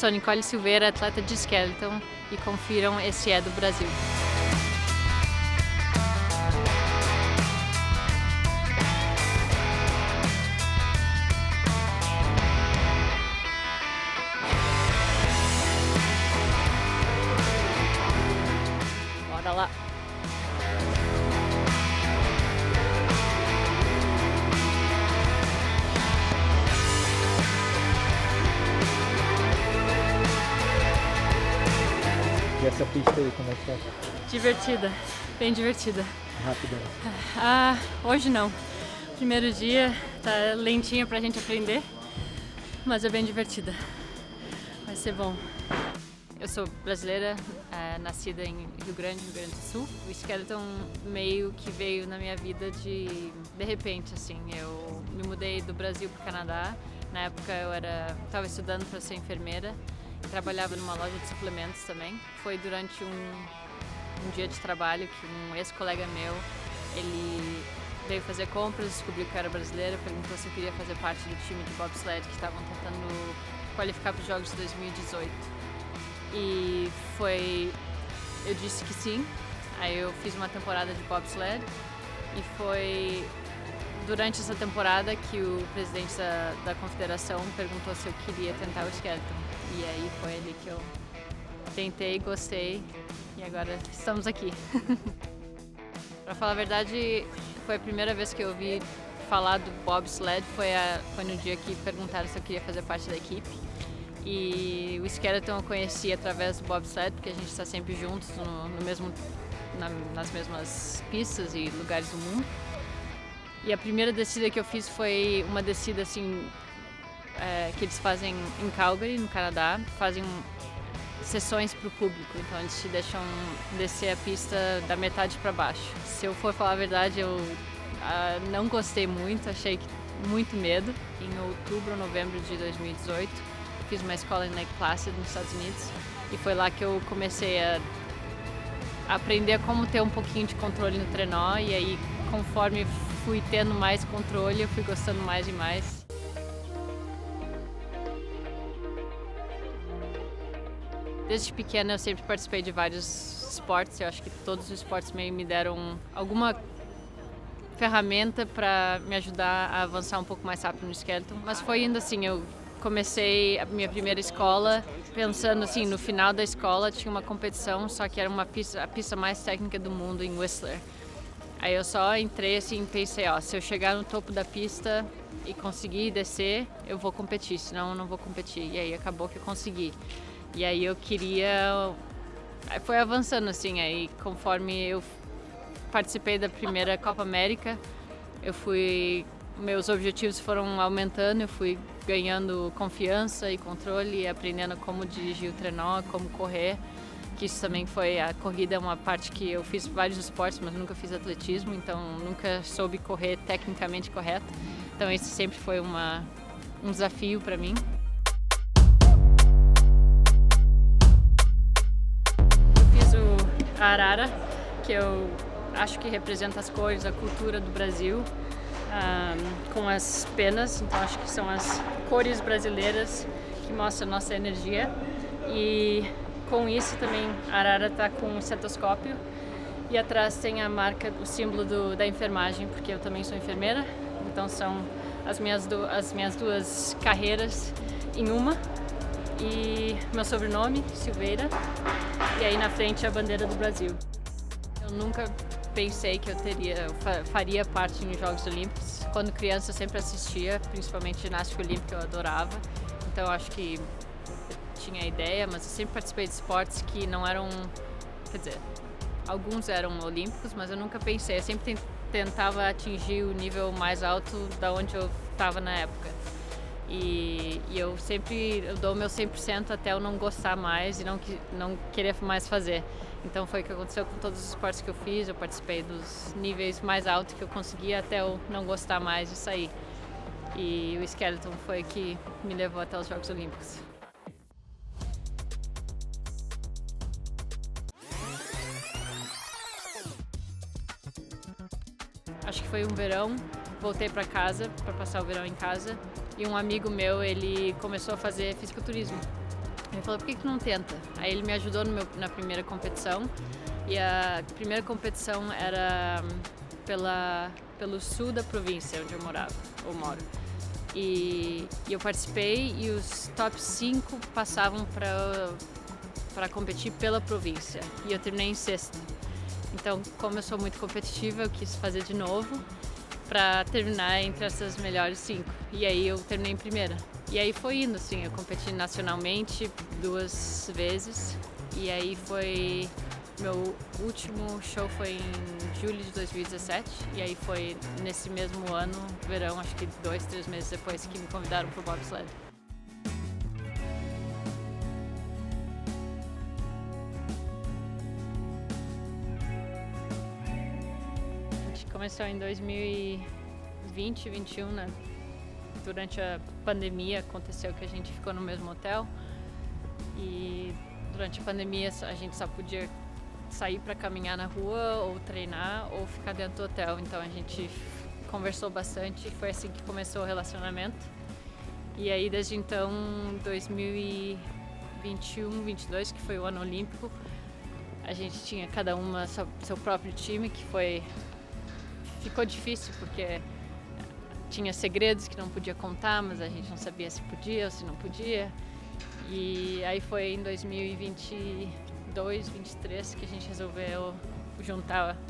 Sou Nicole Silveira, atleta de skeleton, e confiram esse é do Brasil. Bora lá! E essa pista aí, como é que tá? Divertida, bem divertida. Rapidão. Hoje não. Primeiro dia, tá lentinha pra gente aprender, mas é bem divertida. Vai ser bom. Eu sou brasileira, nascida em Rio Grande do Sul. O skeleton meio que veio na minha vida de repente, assim. Eu me mudei do Brasil pro Canadá. Na época eu estava estudando para ser enfermeira. Trabalhava numa loja de suplementos também. Foi durante um dia de trabalho que um ex-colega meu, ele veio fazer compras, descobriu que eu era brasileira, perguntou se eu queria fazer parte do time de bobsled que estavam tentando qualificar para os Jogos de 2018. E eu disse que sim. Aí eu fiz uma temporada de bobsled e foi durante essa temporada que o presidente da confederação perguntou se eu queria tentar o skeleton. E aí foi ali que eu tentei, gostei e agora estamos aqui. Pra falar a verdade, foi a primeira vez que eu ouvi falar do bobsled, foi no dia que perguntaram se eu queria fazer parte da equipe. E o skeleton eu conheci através do bobsled, porque a gente está sempre juntos nas mesmas pistas e lugares do mundo. E a primeira descida que eu fiz foi uma descida assim que eles fazem em Calgary, no Canadá, fazem sessões para o público, então eles te deixam descer a pista da metade para baixo. Se eu for falar a verdade, eu não gostei muito, achei muito medo. Em outubro ou novembro de 2018, eu fiz uma escola em Lake Placid, nos Estados Unidos, e foi lá que eu comecei a aprender como ter um pouquinho de controle no trenó, e aí conforme fui tendo mais controle, eu fui gostando mais e mais. Desde pequena eu sempre participei de vários esportes, eu acho que todos os esportes meio me deram alguma ferramenta para me ajudar a avançar um pouco mais rápido no skeleton. Mas foi indo assim, eu comecei a minha primeira escola pensando assim, no final da escola tinha uma competição, só que era a pista mais técnica do mundo em Whistler. Aí eu só entrei assim e pensei, se eu chegar no topo da pista e conseguir descer, eu vou competir, senão eu não vou competir. E aí acabou que eu consegui. E aí eu queria... Aí foi avançando assim, aí conforme eu participei da primeira Copa América, meus objetivos foram aumentando, eu fui ganhando confiança e controle, aprendendo como dirigir o trenó, como correr. Que isso também a corrida é uma parte que eu fiz vários esportes, mas nunca fiz atletismo, então nunca soube correr tecnicamente correto. Então esse sempre foi um desafio para mim. A arara, que eu acho que representa as cores, a cultura do Brasil, com as penas, então acho que são as cores brasileiras que mostram a nossa energia. E com isso também a arara está com um estetoscópio e atrás tem a marca, o símbolo da enfermagem, porque eu também sou enfermeira, então são as minhas duas carreiras em uma. E meu sobrenome, Silveira, e aí na frente a bandeira do Brasil. Eu nunca pensei que eu faria parte em Jogos Olímpicos. Quando criança eu sempre assistia, principalmente ginástica olímpica, eu adorava. Então eu acho que tinha a ideia, mas eu sempre participei de esportes que não eram, quer dizer, alguns eram olímpicos, mas eu nunca pensei. Eu sempre tentava atingir o nível mais alto da onde eu estava na época. E eu dou o meu 100% até eu não gostar mais e não querer mais fazer. Então foi o que aconteceu com todos os esportes que eu fiz, eu participei dos níveis mais altos que eu conseguia até eu não gostar mais e sair. E o skeleton foi o que me levou até os Jogos Olímpicos. Acho que foi um verão, voltei para casa, para passar o verão em casa, e um amigo meu, ele começou a fazer fisiculturismo. Ele falou, por que não tenta? Aí ele me ajudou na primeira competição, e a primeira competição era pelo sul da província onde eu moro. E eu participei e os top 5 passavam para competir pela província, e eu terminei em sexto. Então, como eu sou muito competitiva, eu quis fazer de novo para terminar entre essas melhores 5. E aí eu terminei em primeira. E aí foi indo, assim, eu competi nacionalmente 2 vezes. E aí meu último show foi em julho de 2017. E aí foi nesse mesmo ano, verão, acho que 2, 3 meses depois, que me convidaram pro bobsled. Começou em 2020, 2021, né? Durante a pandemia aconteceu que a gente ficou no mesmo hotel, e durante a pandemia a gente só podia sair para caminhar na rua ou treinar ou ficar dentro do hotel. Então a gente conversou bastante e foi assim que começou o relacionamento. E aí desde então, 2021, 2022, que foi o ano olímpico, a gente tinha cada uma seu próprio time, que ficou difícil porque tinha segredos que não podia contar, mas a gente não sabia se podia ou se não podia. E aí foi em 2022, 2023 que a gente resolveu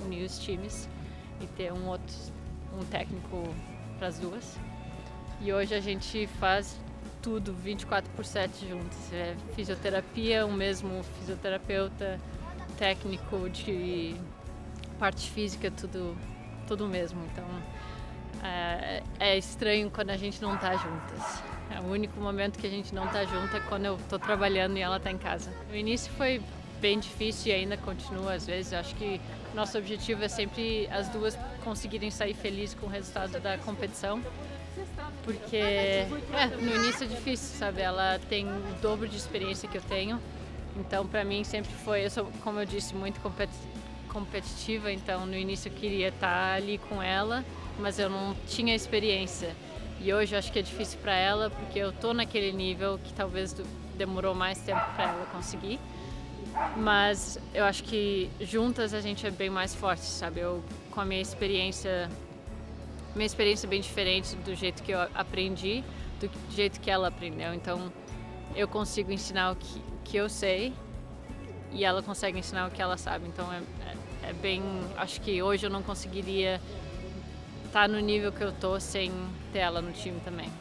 unir os times e ter um técnico para as duas. E hoje a gente faz tudo 24/7 juntos. É fisioterapia, o mesmo fisioterapeuta, técnico de parte física, tudo mesmo. Então é estranho quando a gente não tá juntas. É o único momento que a gente não tá junta é quando eu tô trabalhando e ela tá em casa. No início foi bem difícil e ainda continua às vezes. Eu acho que nosso objetivo é sempre as duas conseguirem sair felizes com o resultado da competição. Porque no início é difícil, sabe? Ela tem o dobro de experiência que eu tenho. Então pra mim sempre foi, eu sou, como eu disse, muito competitiva, então no início eu queria estar ali com ela, mas eu não tinha experiência. E hoje eu acho que é difícil para ela, porque eu tô naquele nível que talvez demorou mais tempo para ela conseguir. Mas eu acho que juntas a gente é bem mais forte, sabe? Eu, com a minha experiência bem diferente do jeito que eu aprendi, do jeito que ela aprendeu. Então eu consigo ensinar o que eu sei e ela consegue ensinar o que ela sabe. Então é bem... Acho que hoje eu não conseguiria estar no nível que eu tô sem ter ela no time também.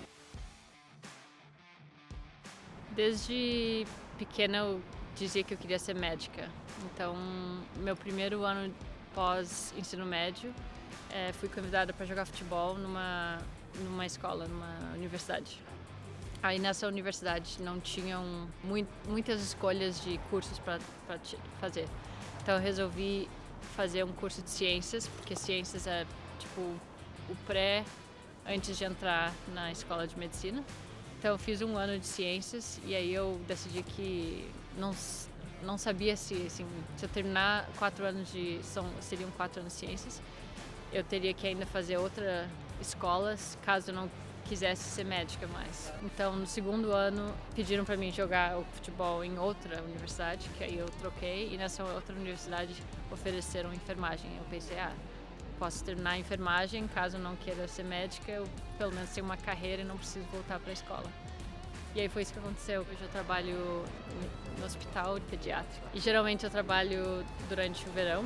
Desde pequena eu dizia que eu queria ser médica. Então, meu primeiro ano pós ensino médio, fui convidada para jogar futebol numa escola, numa universidade. Aí nessa universidade não tinham muitas escolhas de cursos para fazer. Então eu resolvi fazer um curso de ciências, porque ciências é tipo o pré antes de entrar na escola de medicina. Então eu fiz um ano de ciências e aí eu decidi que não sabia se eu terminar 4 anos seriam 4 anos de ciências, eu teria que ainda fazer outra escolas caso eu não quisesse ser médica mais. Então no segundo ano pediram para mim jogar o futebol em outra universidade, que aí eu troquei, e nessa outra universidade ofereceram enfermagem. Eu pensei, posso terminar a enfermagem, caso eu não queira ser médica, eu pelo menos tenho uma carreira e não preciso voltar para a escola. E aí foi isso que aconteceu. Hoje eu trabalho no hospital pediátrico. E geralmente eu trabalho durante o verão,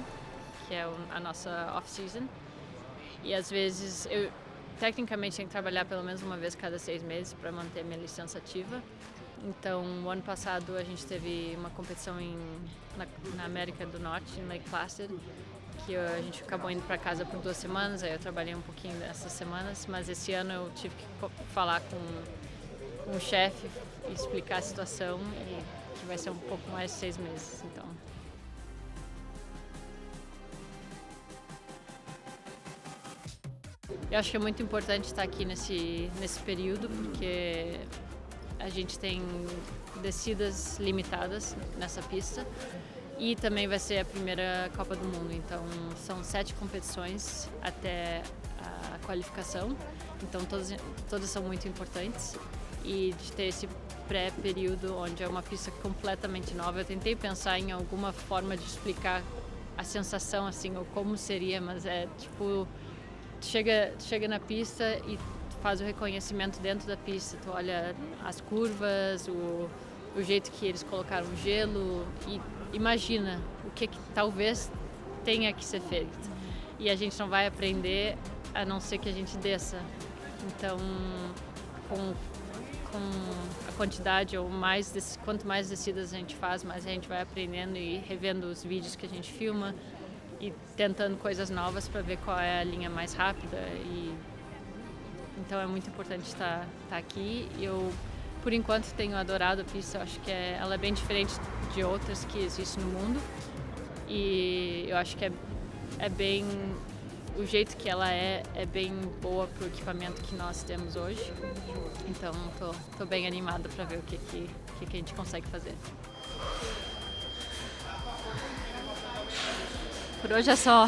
que é a nossa off-season. E às vezes eu tecnicamente tenho que trabalhar pelo menos uma vez cada 6 meses para manter minha licença ativa. Então, o ano passado a gente teve uma competição na América do Norte, em Lake Placid, que a gente acabou indo para casa por 2 semanas, aí eu trabalhei um pouquinho dessas semanas, mas esse ano eu tive que falar com o chefe e explicar a situação, e que vai ser um pouco mais de 6 meses, então. Eu acho que é muito importante estar aqui nesse período, porque a gente tem descidas limitadas nessa pista e também vai ser a primeira Copa do Mundo. Então são 7 competições até a qualificação, então todas são muito importantes, e de ter pré-período, onde é uma pista completamente nova. Eu tentei pensar em alguma forma de explicar a sensação, assim, ou como seria, mas é tipo, chega na pista e faz o reconhecimento dentro da pista. Tu olha as curvas, o jeito que eles colocaram o gelo e imagina o que talvez tenha que ser feito. E a gente não vai aprender a não ser que a gente desça. Então, com a quantidade ou quanto mais descidas a gente faz, mais a gente vai aprendendo e revendo os vídeos que a gente filma e tentando coisas novas para ver qual é a linha mais rápida. Então é muito importante estar aqui. Eu, por enquanto, tenho adorado a pista. Eu acho que ela é bem diferente de outras que existem no mundo e eu acho que é bem... O jeito que ela é bem boa pro equipamento que nós temos hoje. Então, tô bem animada para ver o que a gente consegue fazer. Por hoje é só.